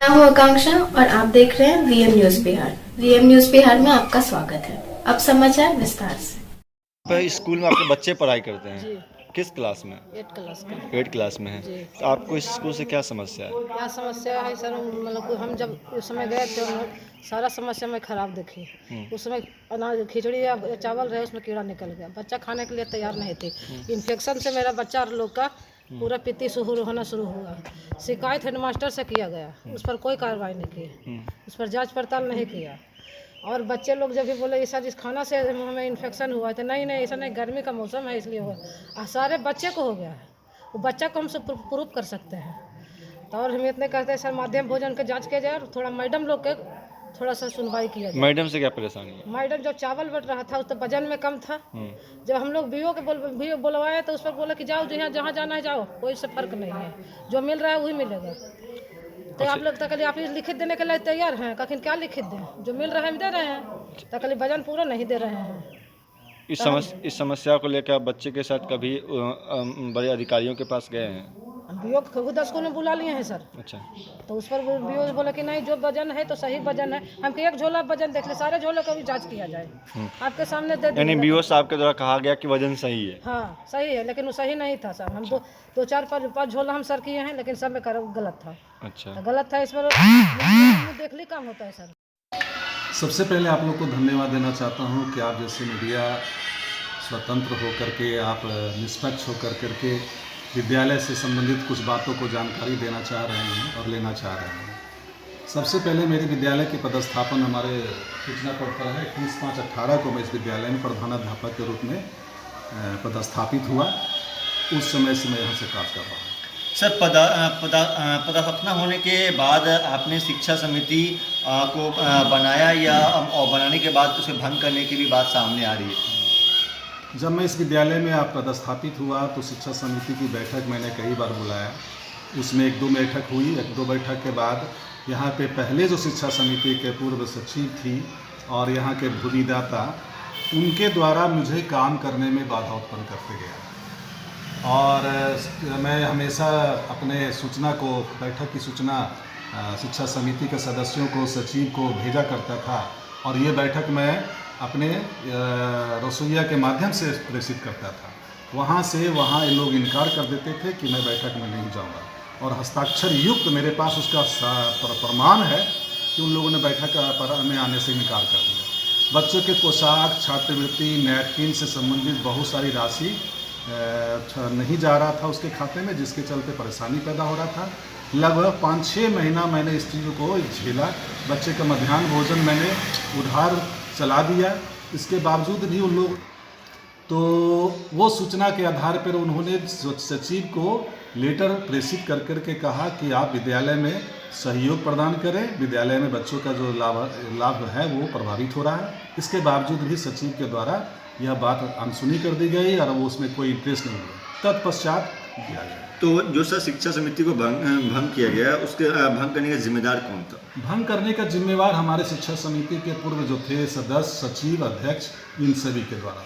मैं हूं आकांक्षा और आप देख रहे हैं VM news Bihar. VM news Bihar में आपका स्वागत है। अब समाचार विस्तार से। स्कूल में आपके बच्चे पढ़ाई करते हैं जी। किस क्लास में? 8 क्लास का। 8 क्लास में है। जी। तो आपको इस स्कूल से क्या समस्या है? क्या समस्या है सर, मतलब कि हम जब उस समय गए थे सारा समस्या में खराब देखी। उस समय अनाज खिचड़ी या चावल रहे उसमें कीड़ा निकल गया, बच्चा खाने के लिए तैयार नहीं थे। इन्फेक्शन से मेरा बच्चा लोग का पूरा पित्ती होना शुरू हुआ। शिकायत हेडमास्टर से किया गया, उस पर कोई कार्रवाई नहीं की, उस पर जांच पड़ताल नहीं किया। और बच्चे लोग जब भी बोले ऐसा जिस खाना से हमें इन्फेक्शन हुआ है, तो नहीं ऐसा नहीं, गर्मी का मौसम है इसलिए हुआ। सारे बच्चे को हो गया है, वो बच्चा को हम सब प्रूफ कर सकते हैं। तो और हम इतने कहते हैं सर माध्यम भोजन का जांच किया जाए और थोड़ा मैडम लोग के थोड़ा सा सुनवाई किया जाए। मैडम से क्या परेशानी है? मैडम जब चावल बट रहा था उस तो वजन में कम था। जब हम लोग बीओ के बुलवाए तो उस पर बोला कि जाओ जहाँ जाना है जाओ, कोई से फर्क नहीं है, जो मिल रहा है वही मिलेगा। तो आप लोग तक आप लिखित देने के लिए तैयार हैं, कखिन क्या लिखित दें, जो मिल रहा है हम दे रहे हैं, तक वजन पूरा नहीं दे रहे हैं। इस समस्या को लेकर आप बच्चे के साथ कभी बड़े अधिकारियों के पास गए हैं? बीओ खुद स्कूल में बुला लिए हैं सर। अच्छा। तो उस पर बीओ बोला कि नहीं जो वजन है तो सही वजन है, हम एक झोला वजन देख ले, सारे झोले का भी जांच किया जाए, आपके सामने दे यानी बीओ साहब के द्वारा कहा गया कि वजन सही है? हाँ सही है, लेकिन वो सही नहीं था सर। हम दो चार पाँच झोला हम सर किए हैं, लेकिन सब में गलत था। अच्छा। तो गलत था, इस पर देख ली काम होता है सर। सबसे पहले आप लोग को धन्यवाद देना चाहता हूं कि आप जैसे मीडिया स्वतंत्र होकर के, आप निष्पक्ष होकर करके विद्यालय से संबंधित कुछ बातों को जानकारी देना चाह रहे हैं और लेना चाह रहे हैं। सबसे पहले मेरे विद्यालय के पदस्थापन हमारे सूचना पद पर है 21/5/18 को मैं इस विद्यालय में प्रधानाध्यापक के रूप में पदस्थापित हुआ। उस समय से मैं यहाँ से कार्य कर रहा हूँ। सर, पदस्थापना होने के बाद आपने शिक्षा समिति को बनाया या बनाने के बाद उसे भंग करने की भी बात सामने आ रही है? जब मैं इस विद्यालय में पदस्थापित हुआ तो शिक्षा समिति की बैठक मैंने कई बार बुलाया। उसमें 1-2 बैठक हुई। 1-2 बैठक के बाद यहाँ पे पहले जो शिक्षा समिति के पूर्व सचिव थी और यहाँ के भूमिदाता, उनके द्वारा मुझे काम करने में बाधा उत्पन्न करते गया। और मैं हमेशा अपने सूचना को, बैठक की सूचना शिक्षा समिति के सदस्यों को, सचिव को भेजा करता था और ये बैठक मैं अपने रसोइया के माध्यम से प्रेषित करता था। वहाँ से वहाँ ये लोग इनकार कर देते थे कि मैं बैठक में नहीं जाऊँगा, और हस्ताक्षर युक्त मेरे पास उसका प्रमाण है कि उन लोगों ने बैठक में आने से इनकार कर दिया। बच्चों के पोशाक, छात्रवृत्ति, नैपकिन से संबंधित बहुत सारी राशि नहीं जा रहा था उसके खाते में, जिसके चलते परेशानी पैदा हो रहा था। लगभग 5-6 महीना मैंने इस चीज़ को झेला। बच्चे का मध्याह्न भोजन मैंने उधार चला दिया। इसके बावजूद भी उन लोग, तो वो सूचना के आधार पर उन्होंने सचिव को लेटर प्रेषित कर करके कहा कि आप विद्यालय में सहयोग प्रदान करें, विद्यालय में बच्चों का जो लाभ है वो प्रभावित हो रहा है। इसके बावजूद भी सचिव के द्वारा यह बात अनसुनी कर दी गई और वो उसमें कोई इंटरेस्ट नहीं हुआ। तत्पश्चात दिया गया। तो जो सर शिक्षा समिति को भंग किया गया, उसके भंग करने का जिम्मेदार कौन था? भंग करने का जिम्मेवार हमारे शिक्षा समिति के पूर्व जो थे सदस्य, सचिव, अध्यक्ष, इन सभी के द्वारा।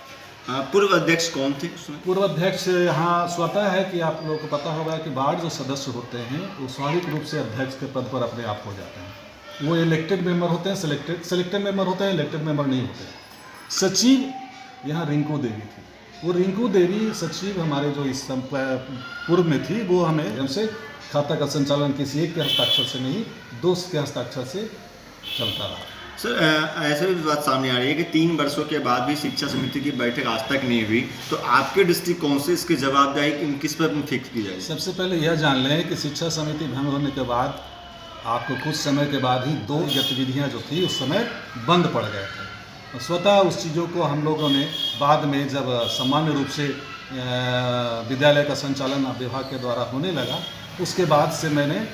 पूर्व अध्यक्ष कौन थे? पूर्व अध्यक्ष यहाँ स्वतः है कि आप लोगों को पता होगा कि वार्ड जो सदस्य होते हैं वो स्वाभाविक रूप से अध्यक्ष के पद पर अपने आप हो जाते हैं। वो इलेक्टेड मेंबर होते हैं, सेलेक्टेड मेंबर होते हैं, इलेक्टेड मेंबर नहीं होते। सचिव यहाँ रिंकू देवी थी। वो रिंकू देवी सचिव हमारे जो इस पूर्व में थी, वो हमें हमसे खाता का संचालन किसी एक के हस्ताक्षर से नहीं, 2 के हस्ताक्षर से चलता रहा। सर, ऐसे भी बात सामने आ रही है कि 3 वर्षों के बाद भी शिक्षा समिति की बैठक आज तक नहीं हुई, तो आपके दृष्टिकोण से इसकी जवाबदेही किस पर फिक्स की जाएगी? सबसे पहले यह जान लें कि शिक्षा समिति भंग होने के बाद आपको कुछ समय के बाद ही 2 गतिविधियाँ जो थी उस समय बंद पड़ गए थे। स्वतः उस चीज़ों को हम लोगों ने बाद में जब सामान्य रूप से विद्यालय का संचालन विभाग के द्वारा होने लगा, उसके बाद से मैंने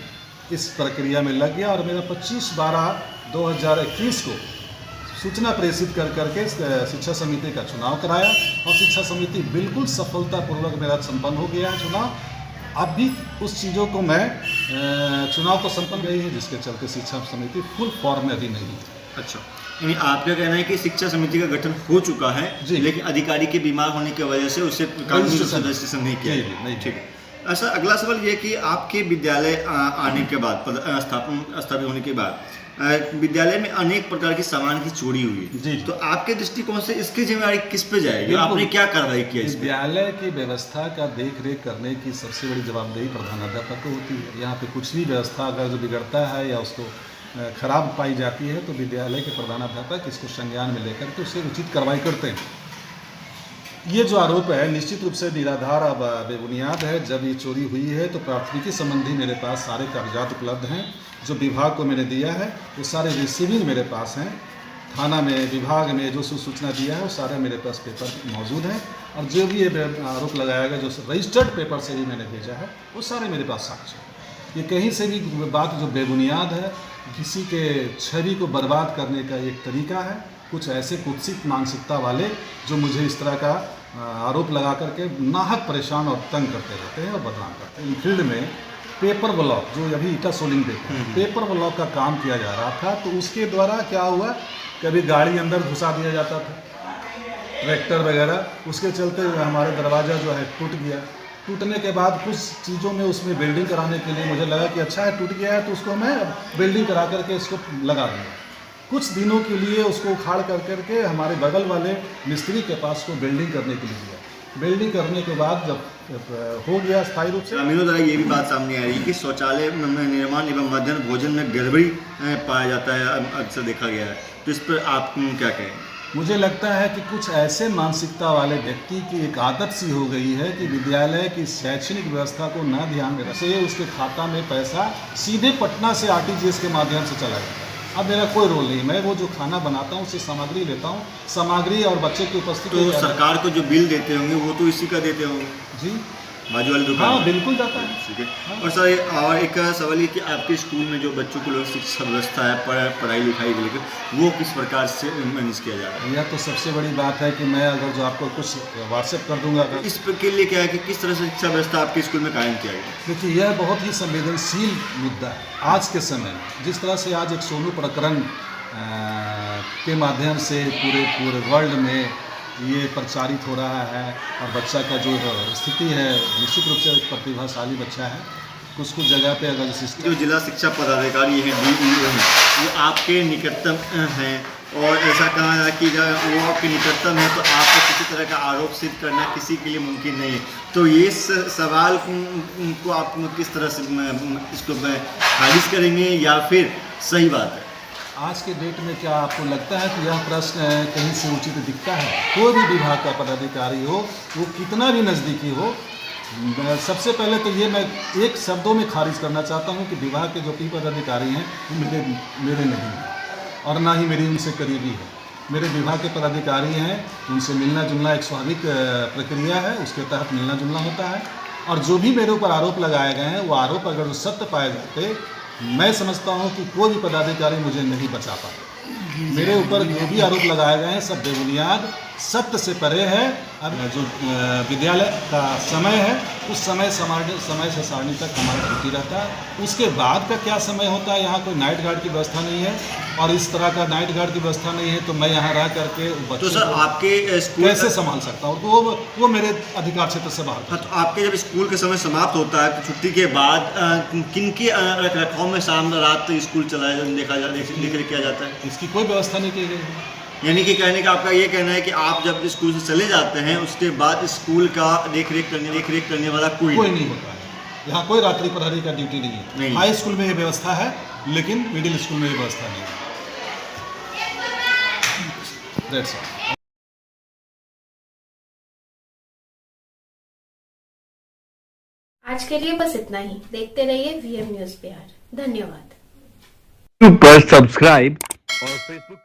इस प्रक्रिया में लग गया और मेरा 25/12/2021 को सूचना प्रेषित कर करके शिक्षा समिति का चुनाव कराया और शिक्षा समिति बिल्कुल सफलतापूर्वक मेरा संपन्न हो गया चुनाव। अब भी उस चीज़ों को मैं चुनाव तो संपन्न गई है, जिसके चलते शिक्षा समिति फुल फॉर्म में अभी नहीं है। अच्छा, यानी आपका कहना है कि शिक्षा समिति का गठन हो चुका है, लेकिन अधिकारी के बीमार होने की वजह से उसे कानूनी रजिस्ट्रेशन नहीं किया? नहीं, ठीक है। अच्छा, अगला सवाल ये कि आपके विद्यालय आने के बाद स्थापित होने के बाद विद्यालय में अनेक प्रकार की सामान की चोरी हुई जी। तो आपके दृष्टिकोण से इसकी जिम्मेदारी किस पे जाएगी? बिल्कुल। आपने क्या कार्रवाई किया इस पे? विद्यालय की व्यवस्था का देख रेख करने की सबसे बड़ी जवाबदेही प्रधानाध्यापक को होती है। यहाँ पे कुछ भी व्यवस्था अगर जो बिगड़ता है या उसको खराब पाई जाती है तो विद्यालय के प्रधानाध्यापक इसको संज्ञान में लेकर के उससे उचित कार्रवाई करते हैं। ये जो आरोप है निश्चित रूप से निराधार और बेबुनियाद है। जब ये चोरी हुई है तो प्राथमिकी संबंधी मेरे पास सारे कागजात उपलब्ध हैं जो विभाग को मैंने दिया है, वो सारे रिसीविंग मेरे पास हैं। थाना में, विभाग में जो सूचना दिया है वो सारे मेरे पास पेपर मौजूद हैं और जो भी ये आरोप लगाया गया जो रजिस्टर्ड पेपर से भी मैंने भेजा है वो सारे मेरे पास साक्ष्य हैं। ये कहीं से भी बात जो बेबुनियाद है, किसी के छवि को बर्बाद करने का एक तरीका है। कुछ ऐसे कुत्सित मानसिकता वाले जो मुझे इस तरह का आरोप लगा करके नाहक परेशान और तंग करते रहते हैं और बदनाम करते हैं। फील्ड में पेपर ब्लॉक जो अभी ईटा सोलिंग देखते हैं, पेपर ब्लॉक का काम किया जा रहा था तो उसके द्वारा क्या हुआ, कभी गाड़ी अंदर घुसा दिया जाता था, ट्रैक्टर वगैरह, उसके चलते हमारे दरवाज़ा जो है टूट गया। टूटने के बाद कुछ चीज़ों में उसमें वेल्डिंग कराने के लिए मुझे लगा कि अच्छा है टूट गया है तो उसको मैं वेल्डिंग करा करके इसको लगा दूँगा। कुछ दिनों के लिए उसको उखाड़ करके हमारे बगल वाले मिस्त्री के पास को वेल्डिंग करने के लिए दिया। वेल्डिंग करने के बाद जब हो गया स्थायी रूप से, ग्रामीणों द्वारा ये भी बात सामने आ रही है कि शौचालय में निर्माण एवं मध्याह्न भोजन में गड़बड़ी पाया जाता है, अक्सर देखा गया है, तो इस पर आप क्या कहें? मुझे लगता है कि कुछ ऐसे मानसिकता वाले व्यक्ति की एक आदत सी हो गई है कि विद्यालय की शैक्षणिक व्यवस्था को न ध्यान में रखे उसके खाता में पैसा सीधे पटना से RTGS के माध्यम से चला जाता है। अब मेरा कोई रोल नहीं, मैं वो जो खाना बनाता हूँ उससे सामग्री लेता हूँ, सामग्री और बच्चे की उपस्थिति। तो सरकार को जो बिल देते होंगे वो तो इसी का देते होंगे जी, बाजू वाली दुकान? हाँ बिल्कुल जाता है। ठीक है। और सर और एक सवाल ये कि आपके स्कूल में जो बच्चों को लोग शिक्षा व्यवस्था है पढ़ाई लिखाई को लेकर वो किस प्रकार से मैनेज किया जा रहा है? यह तो सबसे बड़ी बात है कि मैं अगर जो आपको कुछ व्हाट्सएप कर दूंगा अगर इस के लिए क्या है कि किस तरह से शिक्षा व्यवस्था आपके स्कूल में कायम किया गया? देखिए यह बहुत ही संवेदनशील मुद्दा है आज के समय में। जिस तरह से आज एक सोनू प्रकरण के माध्यम से पूरे वर्ल्ड में ये प्रचारित हो रहा है और बच्चा का जो स्थिति है निश्चित रूप से एक प्रतिभाशाली बच्चा है। कुछ जगह पे अगर जो जिला शिक्षा पदाधिकारी हैं DEO हैं वो आपके निकटतम हैं और ऐसा कहा जाए कि जब वो आपके निकटतम है तो आपको किसी तरह का आरोप सिद्ध करना किसी के लिए मुमकिन नहीं है। तो ये सवाल को आप किस तरह से इसको खारिज करेंगे या फिर सही बात है? आज के डेट में क्या आपको लगता है कि यह प्रश्न कहीं से उचित दिखता है? कोई भी विभाग का पदाधिकारी हो वो कितना भी नज़दीकी हो, सबसे पहले तो ये मैं एक शब्दों में खारिज करना चाहता हूँ कि विभाग के जो भी पदाधिकारी हैं वो मेरे नहीं हैं और ना ही मेरी उनसे करीबी है। मेरे विभाग के पदाधिकारी हैं, उनसे मिलना जुलना एक स्वाभाविक प्रक्रिया है, उसके तहत मिलना जुलना होता है। और जो भी मेरे ऊपर आरोप लगाए गए हैं वो आरोप अगर जो सत्य पाए जाते, मैं समझता हूं कि कोई भी पदाधिकारी मुझे नहीं बचा पाता। मेरे ऊपर जो भी आरोप लगाए गए हैं सब बेबुनियाद, सत्य से परे है। अब जो विद्यालय का समय है उस समय से सारणी तक हमारा ड्यूटी रहता है। उसके बाद का क्या समय होता है, यहाँ कोई नाइट गार्ड की व्यवस्था नहीं है और इस तरह का नाइट गार्ड की व्यवस्था नहीं है तो मैं यहाँ रह करके तो सर आपके स्कूल कैसे संभाल सकता हूँ? तो वो मेरे अधिकार क्षेत्र से बाहर। हाँ, तो आपके जब स्कूल का समय समाप्त होता है तो छुट्टी के बाद किनके रखरखाव में शाम रात स्कूल चलाया देख किया जाता है? इसकी कोई व्यवस्था नहीं की गई है। यानी कि कहने का आपका ये कहना है कि आप जब स्कूल से चले जाते हैं उसके बाद स्कूल का देख रेख करने वाला कोई नहीं होता है। यहाँ कोई रात्रि प्रहरी का ड्यूटी नहीं है। हाई स्कूल में ये व्यवस्था है लेकिन मिडिल स्कूल में ये व्यवस्था नहीं है। That's all. आज के लिए बस इतना ही। देखते रहिए VM न्यूज़ बिहार। धन्यवाद। पर सब्सक्राइब और फेसबुक